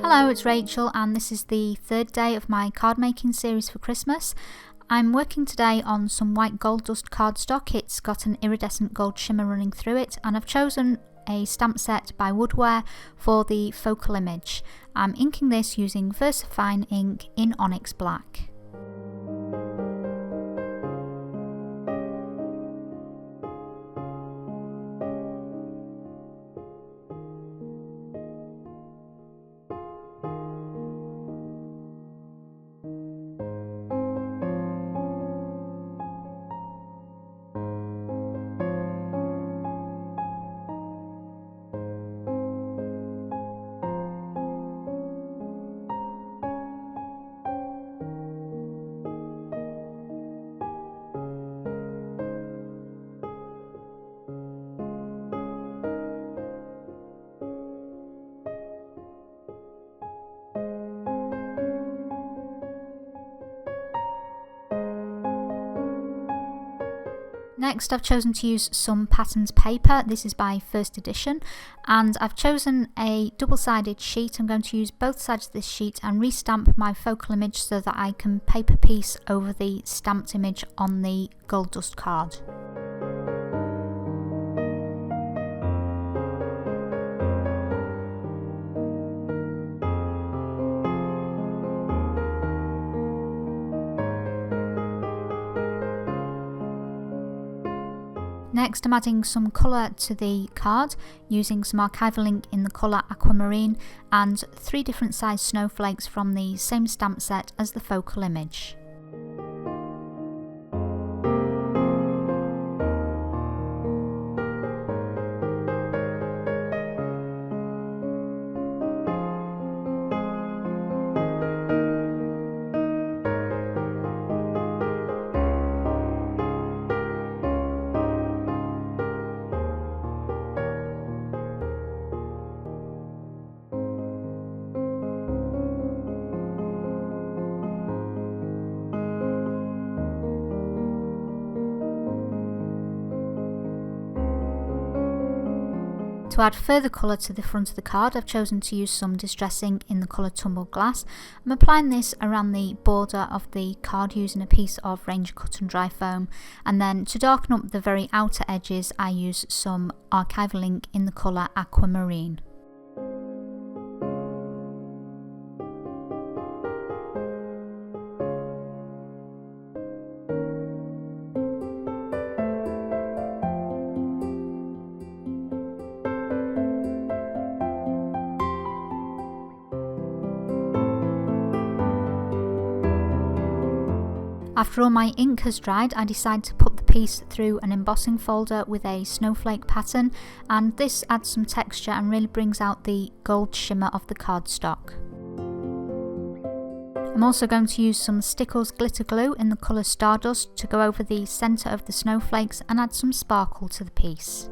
Hello, it's Rachel and this is the third day of my card making series for Christmas. I'm working today on some white gold dust cardstock. It's got an iridescent gold shimmer running through it, and I've chosen a stamp set by Woodware for the focal image. I'm inking this using VersaFine ink in Onyx Black. Next, I've chosen to use some patterns paper. This is by First Edition, and I've chosen a double-sided sheet. I'm going to use both sides of this sheet and restamp my focal image so that I can paper piece over the stamped image on the gold dust card. Next, I'm adding some colour to the card using some archival ink in the colour aquamarine and 3 different size snowflakes from the same stamp set as the focal image. To add further colour to the front of the card, I've chosen to use some distressing in the colour tumbled glass. I'm applying this around the border of the card using a piece of Ranger cut and dry foam, and then to darken up the very outer edges I use some archival ink in the colour aquamarine. After all my ink has dried, I decide to put the piece through an embossing folder with a snowflake pattern, and this adds some texture and really brings out the gold shimmer of the cardstock. I'm also going to use some Stickles glitter glue in the colour Stardust to go over the centre of the snowflakes and add some sparkle to the piece.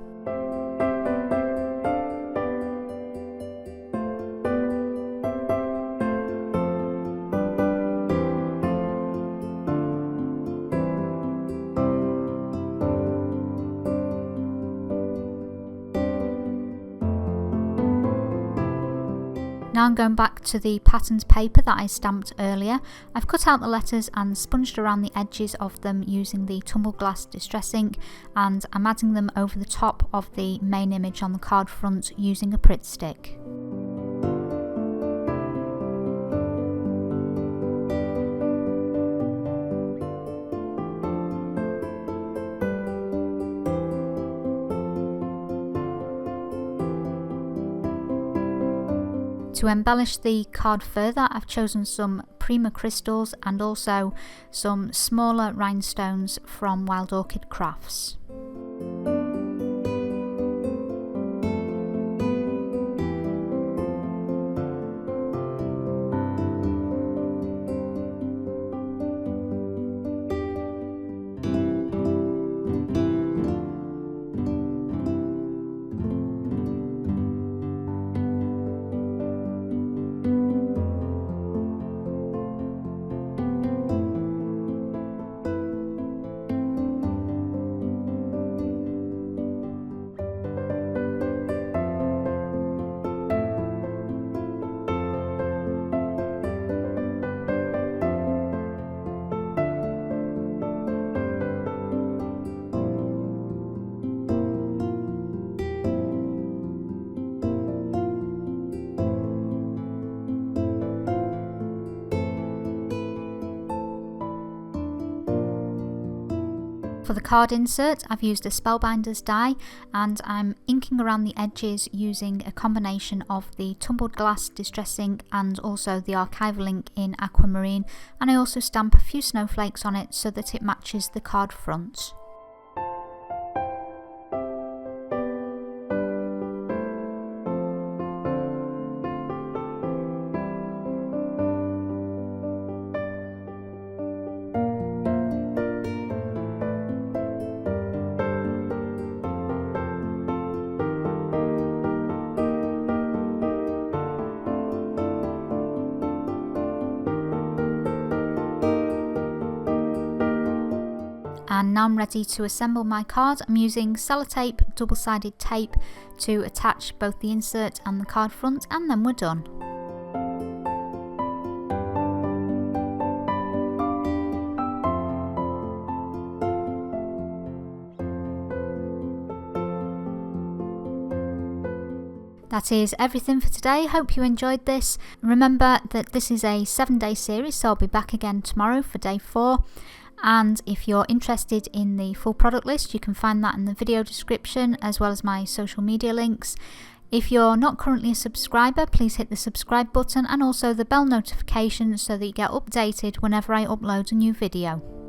Now I'm going back to the patterns paper that I stamped earlier. I've cut out the letters and sponged around the edges of them using the tumbled glass distress ink, and I'm adding them over the top of the main image on the card front using a Pritt stick. To embellish the card further, I've chosen some Prima crystals and also some smaller rhinestones from Wild Orchid Crafts. For the card insert, I've used a Spellbinders die, and I'm inking around the edges using a combination of the tumbled glass distress ink and also the archival ink in aquamarine, and I also stamp a few snowflakes on it so that it matches the card front. And now I'm ready to assemble my card. I'm using sellotape, double-sided tape to attach both the insert and the card front, and then we're done. That is everything for today. Hope you enjoyed this. Remember that this is a 7-day series, so I'll be back again tomorrow for day 4. And if you're interested in the full product list, you can find that in the video description, as well as my social media links. If you're not currently a subscriber, please hit the subscribe button and also the bell notification so that you get updated whenever I upload a new video.